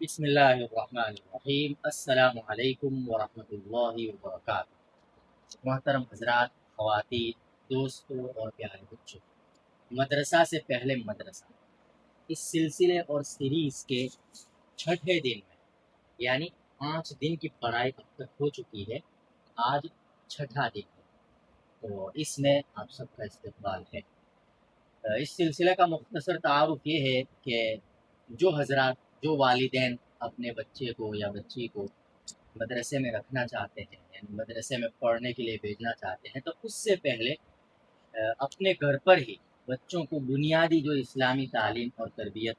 बिस्मिल्लाहिर्रहमानिर्रहीम अस्सलामु अलैकुम वरहमतुल्लाहि वबरकातुहू। मोहतरम हजरात, ख़वातीन, दोस्तों और प्यारे बच्चों, मदरसा से पहले मदरसा इस सिलसिले और सीरीज़ के छठे दिन में, यानी 5 दिन की पढ़ाई अब तक हो चुकी है। आज छठा दिन है, तो इसमें आप सबका इस्तकबाल है। इस सिलसिले का मुख्तसर तारुफ ये है कि जो हजरात, जो वालिदैन अपने बच्चे को या बच्ची को मदरसे में रखना चाहते हैं, यानी मदरसे में पढ़ने के लिए भेजना चाहते हैं, तो उससे पहले अपने घर पर ही बच्चों को बुनियादी जो इस्लामी तालीम और तरबियत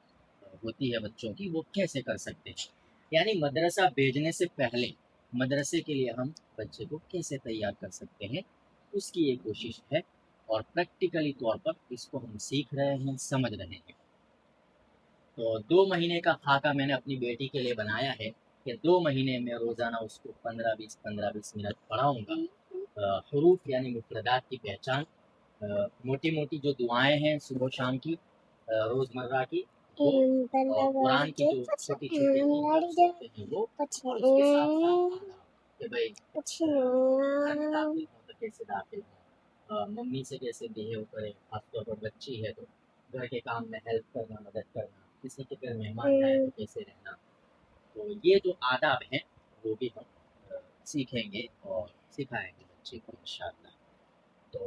होती है बच्चों की, वो कैसे कर सकते हैं। यानी मदरसा भेजने से पहले मदरसे के लिए हम बच्चे को कैसे तैयार कर सकते हैं, उसकी ये कोशिश है और प्रैक्टिकली तौर पर इसको हम सीख रहे हैं, समझ रहे हैं। तो 2 महीने का खाका मैंने अपनी बेटी के लिए बनाया है कि 2 महीने में रोज़ाना उसको 15-20 मिनट पढ़ाऊँगा। हरूफ यानी मुफरदात की पहचान, मोटी मोटी जो दुआएं हैं सुबह शाम की, रोज़मर्रा की, वो, और कुरान की जो छोटी छोटी हैं वो, और उसके साथ साथ कि भाई दाखिल हो तो कैसे दाखिल हो, मम्मी से कैसे बिहेव करे, खासतौर पर बच्ची है तो घर के काम में हेल्प करना, मदद करना, किसी के घर मेहमान आए तो कैसे रहना। तो ये जो आदाब हैं वो भी हम सीखेंगे और सिखाएंगे बच्चे को इंशाअल्लाह। तो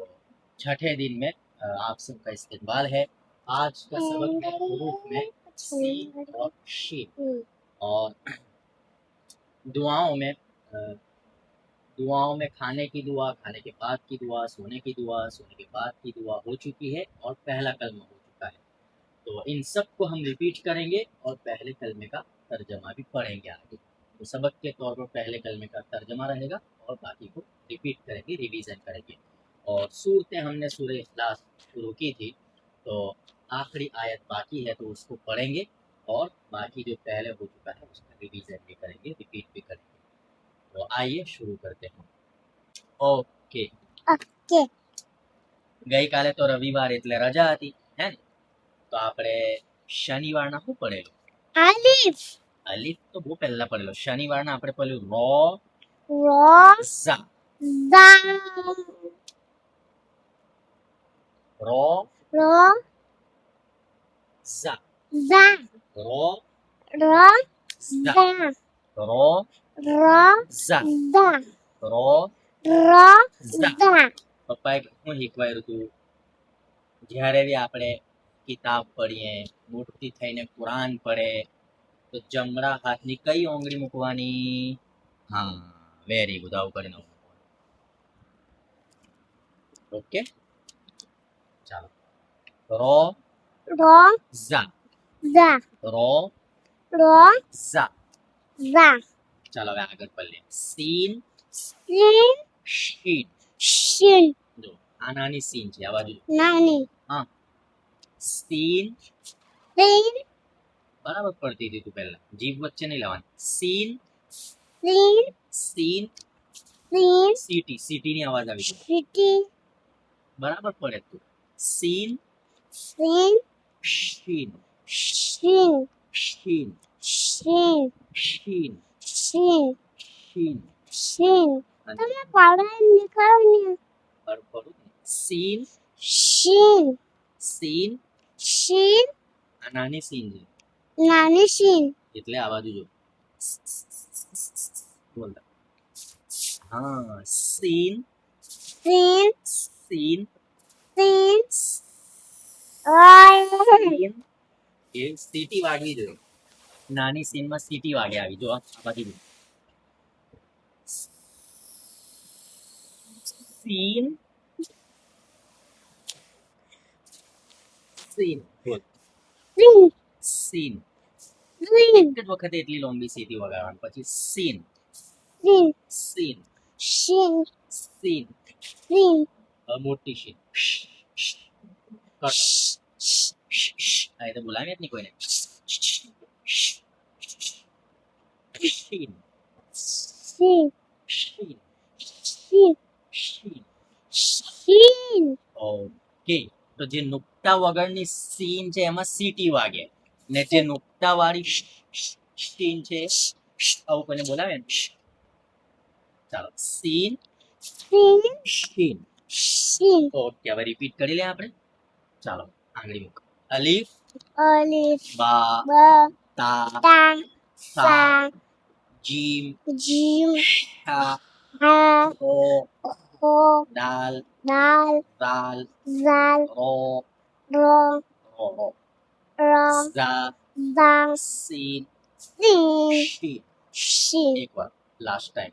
छठे दिन में आप सबका इस्तकबाल है। आज का सबक है हुरूफ में सीन और शीन, और दुआओं में खाने की दुआ, खाने के बाद की दुआ, सोने की दुआ, सोने के बाद की दुआ हो चुकी है और पहला कलमा हो चुका है। तो इन सब को हम रिपीट करेंगे और पहले कलमे का तर्जमा भी पढ़ेंगे आगे। तो सबक के तौर पर पहले कलमे का तर्जमा रहेगा और बाकी को रिपीट करेंगे, रिवीजन करेंगे। और सूरतें हमने सूरह इखलास शुरू की थी, तो आखिरी आयत बाकी है तो उसको पढ़ेंगे और बाकी जो पहले हो चुका है उसका रिवीजन भी करेंगे, रिपीट भी करेंगे। तो आइए शुरू करते हैं। ओके ओके, गई काले तो रविवार એટલે રજા હતી હે ને, તો આપણે શનિવારના શું પડેલું? અલિફ. અલિફ તો બહુ પહેલા પડેલો. શનિવારના આપણે પડેલું ઝા. ઝા. પપ્પાએ શું શીખવાયું હતું? જ્યારે બી આપણે કિતાબ પઢીએ, મોટી થઈને કુરાન પડે તો જમણા હાથની કઈ ઓંગળી મૂકવાની? હા, વેરી ગુડ, આવું કરીને. ઓકે, ચાલો. ઝા. ઝા. ચાલો હવે આગળ પલ્લે. સીન. શીન. જો આ નાની સીન છે, આ બાજુ હા. સીન બરાબર પડતી હતી તું પહેલા, જીભ વચ્ચે નહીં લાવવાની. સીન. સીટી, સીટી ની અવાજ આવી છે, બરાબર પડે તું. Scene. Shin. Shin. Shin. Shin. તમે પઢું ને. સીન. સીન. આ નાની સીન છે એટલે આ બાજુ જો બોલતા. હા, સીન. સીન. એ સીટી વાગવી જોઈએ. નાની સીનમાં સીટી વાગે આવી. જો આ બાજુ સીન. સીન બોલ. સીન. એક જ વખતે એટલી લાંબી સીટી વગાડવાની, પછી સીન. સીન. સીન. મોટી સીન. આ તો બોલાવીએ જ નહીં કોઈને. શીન. ઓકે, તો જે નુક્તા વગરની સીન છે એમાં સીટી વાગે, ને જે નુક્તા વાળી शीन છે આવું કોઈને બોલાવે ને ચાલો सीन सीन शीन शीन ઓકે હવે રિપીટ કરી લે આપણે ચાલો આંગળી મૂકો અલીફ अलिफ બા ब તા ता सा सा जीम जीम हा हा खो खो दाल दाल दाल जाल रो रो रो रो जा जा सीन सीन शीन शीन एक बार लास्ट टाइम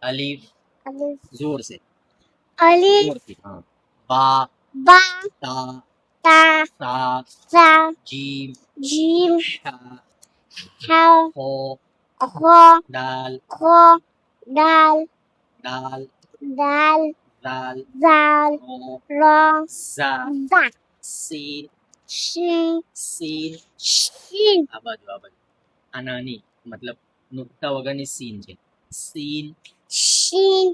अलीफ अलिफ जोर से अलिफ जोर से हाँ बा बा ता ता सा सा जीम जीम हा हा खो खो दाल खो दाल दाल दाल दाल दाल रो रो जा जा सीन शीन सीन शीन આ બાજુ આ નાની મતલબ નુકતા વગરની સીન છે સીન शीन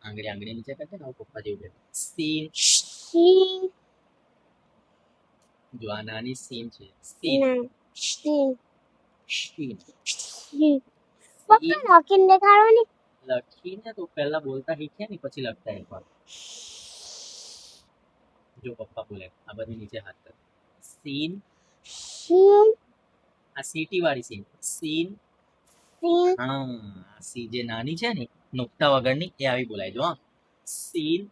આંગળી આંગળી નીચે કરજે ને આવું પપ્પા જેવું બેઠું. સીન शीन જો આ નાની સીન છે સીન ना शीन शीन शीन पप्पा लॉकिन देखाड़ो ने લખીને તો પહેલા બોલતા શીખ્યા ને પછી લખતા એકવાર જો પપ્પા બોલે આ બધી નીચે હાથ કર સીન शीन આ સીટી વાળી સીન સીન शीन હા આ સી જે નાની છે ને નુકતા વગરની એ આવી બોલાય જો હા સીન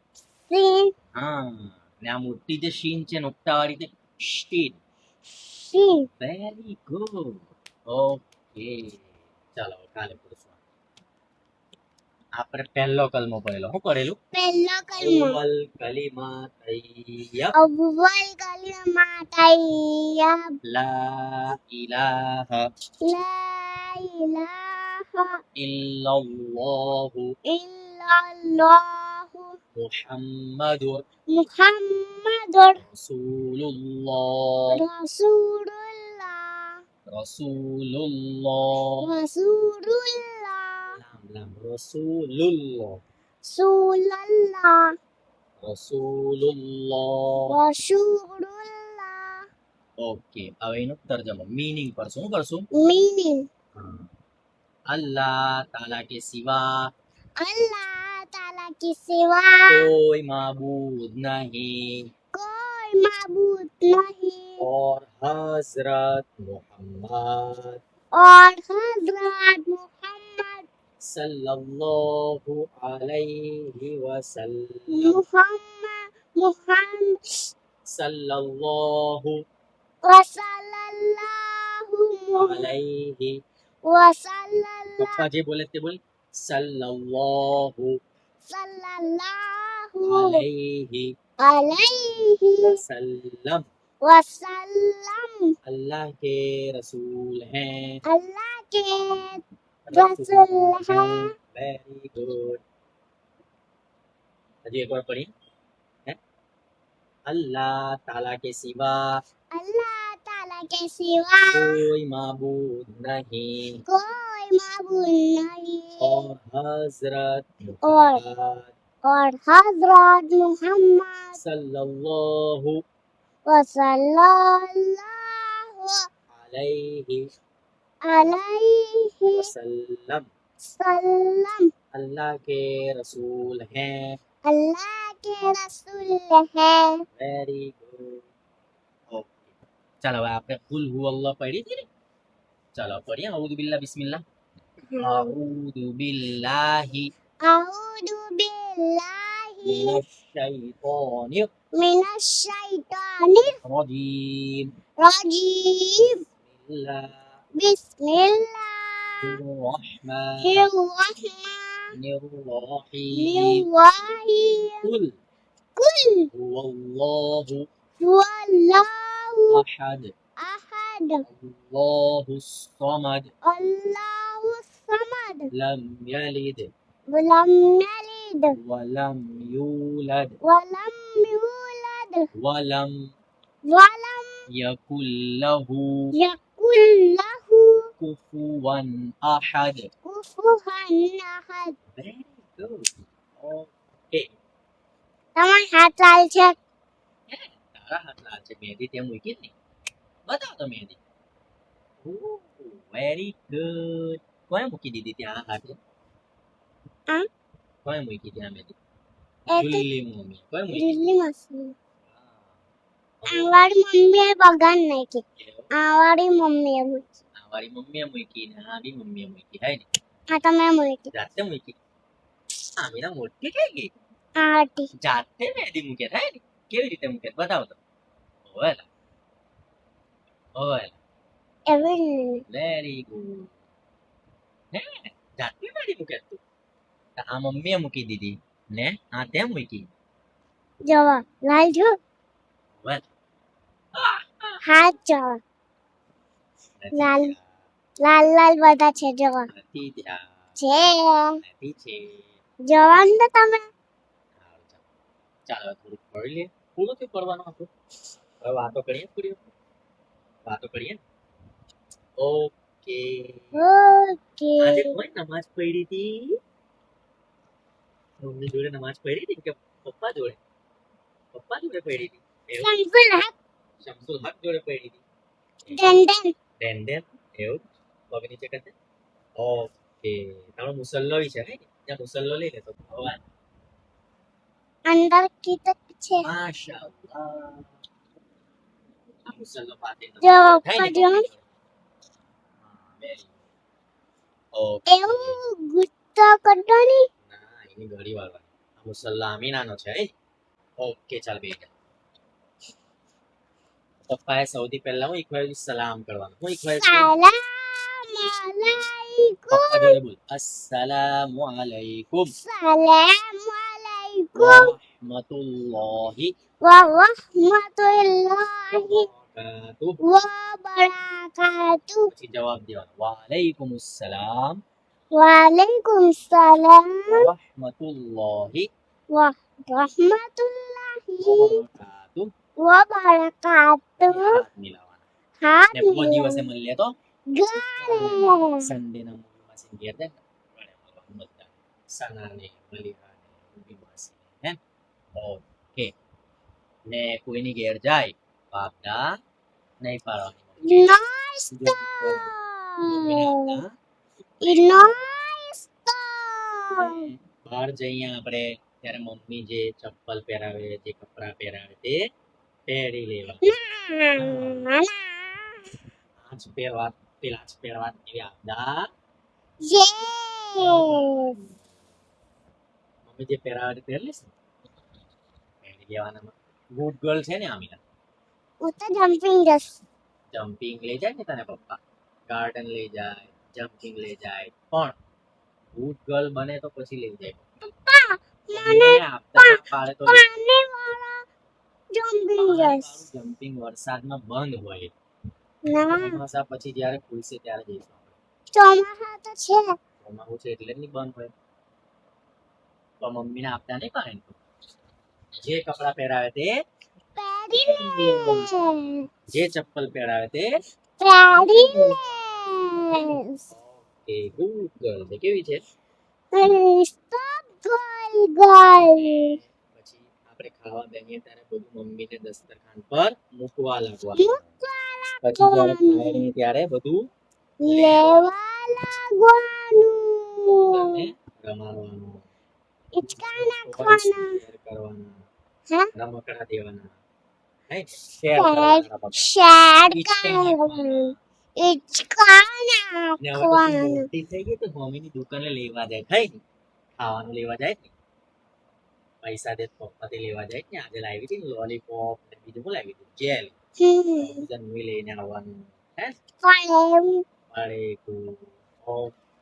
शीन હા ને આ મોટી જે शीन છે નુકતા વાળી તે शीन शीन વેરી ગુડ ઓકે ચાલો કાલે પૂછવા આપણે પહેલો કલમો પડેલો શું પડેલું पहला कलमा અવ્વલ કલિમા તૈયબ अव्वल कलमा तैयब લા ઇલાહા ला इलाहा ઇલ્લલ્લાહુ इल्लल्लाहु મુહમ્મદુર मुहम्मदुर રસૂલુલ્લાહ रसूलुल्लाह રસૂલુલ્લાહ रसूलुल्लाह લામ રસૂલુલ્લાહ रसूलुल्लाह રસૂલુલ્લાહ रसूलुल्लाह ઓકે હવે એનો તર્જમો મીનિંગ પર શું કરશું मीनिंग અલ્લાહ તાલા કે સિવા अल्लाह ताला के सिवा कोई माबूद नहीं कोई माबूद नहीं और हजरत मोहम्मद और हजरत मोहम्मद सल्लल्लाहु अलैहि वसल्लम मुहम्मद सल्लल्लाहु वसल्लल्लाहु अलैहि वसल्लल्लाहु पप्पा जी बोले थे बोल सल्लल्लाहु सल्लल्लाहु अलैहि अलैहि वसल्लम वसल्लम अल्लाह के रसूल हैं अल्लाह के रसूल हैं वेरी गुड हजी एक बार पढ़िए हैं? अल्लाह ताला के सिवा अल्लाह ताला के सिवा कोई माबूद नहीं कोई माबूद नहीं और हजरत और मुहम्मद हजरत मोहम्मद सल्लल्लाहु वसल्लल्लाहु अलैहि अलैहि वसल्लम वसल्लम अल्लाह के रसूल हैं अल्लाह के रसूल हैं वेरी गुड ओके चलो હવે આપણે કુલ હુ અલ્લાહ પढ़ी थी ने चलो पढ़िए औदु बिल्लाह बिस्मिल्लाह औदु बिल्लाहि अऊदु बिल्लाहि मिनश शैतानिर मिनश शैतानिर रजीम रजीम बिस्मिल्लाहिर बिस्मिल्लाहिर रहमानिर रहीम रहमानिर कुल कुल हुवल्लाहु हुवल्लाहु अहद अहद अल्लाहुस समद अल्लाहु समद लम यलिद वलम यलिद वलम यूलद वलम यूलद वलम वलम यकुल लहू यकुल लहु कुफुवन अहद कुफुवन अहद वेरी गुड ओके તમારા હાથ લાલ છે તારા હાથ લાલ છે મહેંદી તે મૂકી જ નહીં બતાવો તો મહેંદી વેરી ગુડ. કોણે મૂકી દીધી ત્યાં હાથે? આ કોણે મૂકી ત્યાં મેદી? એ તો જુલ્લી મમ્મી. કોણે મૂકી? દિલ્હી મશીન હા. આવાળી મમ્મીએ બગાડ નાખી એવું? આવાળી મમ્મીએ મૂકી આ વાળી મમ્મીએ મૂકી ને આ બી મમ્મીએ મૂકી હે ને? આ તમે મૂકી જાતે મૂકી. આમીના મોટી થઈ ગઈ. આ હતી જાતે મેદી મૂકે થાય ને? કેવી રીતે મૂકે બતાવો તો. ઓવેલા ઓવેલા એવી રીતે. Very good. હે જાતે મેદી મૂકે તું? તો આ મમ્મીએ મૂકી દીધી ને આ તે મૂકી. જવા લાલ જો વેલ હાથ જવા નથી લાલ થયા. લાલ લાલ બધા છે જવા નથી થયા. છે નથી છે. જવાનું તો તમે સારું, ચાલો થોડુંક પડી લે. પૂરું થયું પડવાનું હતું. હવે વાતો કરીએ પૂરી. વાતો કરીએ ને? ઓકે. ઓકે આજે કોઈ નમાજ પઢી હતી? મમ્મી જોડે નમાજ પઢી હતી કે પપ્પા જોડે? પપ્પા જોડે પઢી હતી. એવું? સંપલ હાથ શમસુલ હક જોડે પઢી હતી. ડંડન ડેન ડેન એવું પગ નીચે કરતે. ઓકે. તારો મુસલ્લો ઈ છે ને? ત્યાં મુસલ્લો લઈ લેતો. હવે અંદર કિતક છે માશાઅલ્લાહ. આ મુસલ્લો પાતે નમાજ જો થાય ને પઢ્યો. મમ્મી જોડે. હા, very good. ઓકે. એવું ગુસ્સો કરતો નહીં ના, એની ઘડી વાળવાની. આ મુસલ્લા અમીનાનો છે હે? ઓકે ચાલ બે. પપ્પાએ સૌથી પહેલા હું શીખવાડ્યું સલામ કરવાનું. હું શીખવાડ્યું? સલામ અલાઈકુમ પપ્પા જોડે બોલ. અસ્સલામુ અલૈકુમ સલામ અલાઈકુમ વરહમતુલ્લાહિ wa rahmatullahi વબરકાતુહ. wa barakatuh. પછી જવાબ દેવાનો. વાલૈકુમુસ સલામ Waalaikumsalam વરહમતુલ્લાહિ warahmatullahi વબરકાતુહ. wabarakatuh. હાથ મિલાવવાના. હાથ ને કોઈ દિવસે મળીએ તો મિલાવો. સન્ડેના મૂવીમાં સીન ઘેર જાય ને મળવાનું બધા. સનાને મલિહાને ઊભી માસી હે ઓકે. ને કોઈની ઘેર જાય બાપડા નહીં પાડવાની. Nosto. મમ્મીને આપતા Nosto. બહાર જઈએ આપણે ત્યારે મમ્મી જે ચપ્પલ પહેરાવે જે કપડાં પહેરાવે તે પહેરી લેવા. આજ પહેરવા પેલા જ પહેરવા એવી આપદા Yes. મમ્મી જે પહેરાવે તે પહેરી લેશે ને? પહેરી લેવાના. ગુડ ગર્લ છે ને આમીના? હું તો જમ્પિંગ જઈશ. જમ્પિંગ લઈ જાય ને તને પપ્પા ગાર્ડન લઈ જાય જમ્પિંગ લઈ જાય પણ ગુડ ગર્લ બને તો પછી લઈ જાય. પપ્પા મમ્મીને આપતા ના પાડે તો પાણીવાળા જમ્પિંગ જઈશ. જમ્પિંગ વરસાદમાં બંધ હોય. ના ચોમાસા પછી જ્યારે ખુલશે ત્યારે જઈશું આપણે. ચોમાસા તો છે ચોમાસું છે એટલે જ નહીં બંધ હોય. તો મમ્મીને આપતા નહીં પાડે ને? જે કપડાં પહેરાવે તે પહેરી લે જે ચપ્પલ પહેરાવે તે પહેરી લે ઓકે ગુડ ગર્લ છે. કેવી છે? Stop girl girl. પછી આપણે ખાવા બેસીએ ત્યારે બધું મમ્મીને દસ્તરખાન પર મૂકવા લાગવાનું. પછી જ્યારે ખાય નહીં ત્યારે બધું લેવા લાગવાનું અને રમાડવાનું. હિંચકા નાખવાના શેર કરવાના. હે રમકડા દેવાના. હે શેર કરવાના રમકડા. શેર હિંચકા કરવાનું નાખવાના. હિંચકા ને હવે તો તું નાખવાનું મોટી થઈ ગઈ તો મમ્મીની દુકાને લેવા જાય થાય ને ખાવાનું લેવા જાય ને પૈસા દે તો પપ્પાથી લેવા જાય ને આજે લાવી હતી ને લોલીપોપ ને બીજું શું લાવી હતી જેલ બીજા મૂવી લઈને આવવાનું હે મળે તું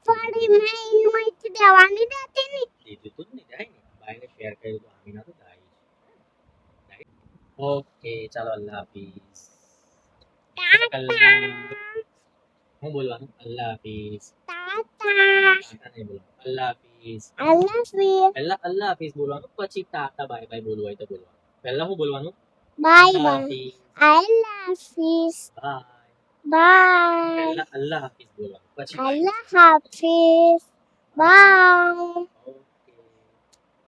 ફરી મેં માહિતી દેવાની નથી ને દીધું તું જ ને જાય ને ભાઈને શેર કર્યું તો આમીના તો દાઈ ઓકે ચાલો અલ્લાહ હાફિઝ. હું બોલવાનું અલ્લાહ હાફિઝ. તાતા ટાટા નહીં બોલવાનું અલ્લાહ હાફિઝ. અલ્લાહ હાફિઝ પહેલા અલ્લાહ હાફિઝ બોલવાનું પછી ટાટા બાય બાય બોલવું હોય તો બોલવાનું. પહેલા હું બોલવાનું બાય અલ્લાહ બાય હાફિઝ અલ્લાહ હાફિઝ બાય. બાય પહેલા અલ્લાહ હાફિઝ બોલવાનું પછી અલ્લાહ હાફિઝ બાય બાય.